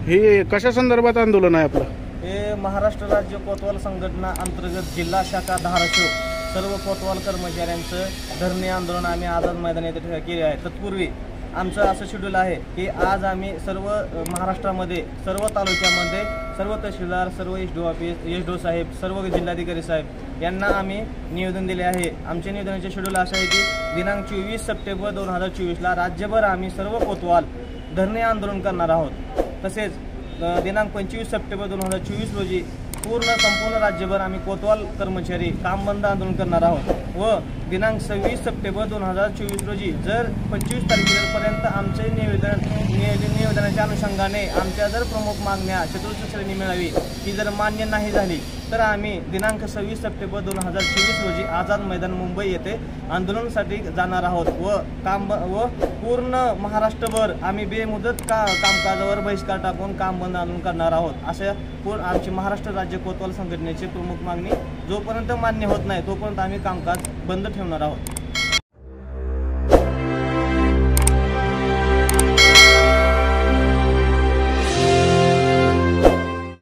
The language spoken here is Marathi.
हे कशा संदर्भात आंदोलन आहे आपलं? हे महाराष्ट्र राज्य कोतवाल संघटना अंतर्गत जिल्हा शाखा धाराशिव सर्व कोतवाल कर्मचाऱ्यांचं धरणे आंदोलन आम्ही आझाद मैदान येथे केले आहे। तत्पूर्वी आमचं असं शेड्यूल आहे की आज आम्ही सर्व महाराष्ट्रामध्ये सर्व तालुक्यामध्ये सर्व तहसीलदार, सर्व एसडीओ ऑफिस, एसडीओ साहेब, सर्व जिल्हाधिकारी साहेब यांना आम्ही निवेदन दिले आहे। आमच्या निवेदनाचे शेड्यूल असं आहे की दिनांक 24 सप्टेंबर 2024ला राज्यभर आम्ही सर्व कोतवाल धरणे आंदोलन करणार आहोत। तसेच दिनांक 25 सप्टेंबर 2024 रोजी संपूर्ण राज्यभर आम्ही कोतवाल कर्मचारी काम बंद आंदोलन करणार आहोत व दिनांक 26 सप्टेंबर 2024 रोजी जर 25 तारखेपर्यंत आमचे निवेदनाच्या अनुषंगाने आमच्या जर प्रमुख मागण्या चतुर्थ श्रेणी मिळावी ही जर मान्य नाही झाली तर आम्ही दिनांक 26 सप्टेंबर 2024 रोजी आझाद मैदान मुंबई येथे आंदोलनासाठी जाणार आहोत व पूर्ण महाराष्ट्रभर आम्ही बेमुदत कामकाजावर बहिष्कार टाकून काम बंद आंदोलन करणार आहोत। अशा आमची महाराष्ट्र राज्य कोतवाल संघटनेची प्रमुख मागणी जोपर्यंत मान्य होत नाही तोपर्यंत आम्ही कामकाज बंद ठेवणार आहोत।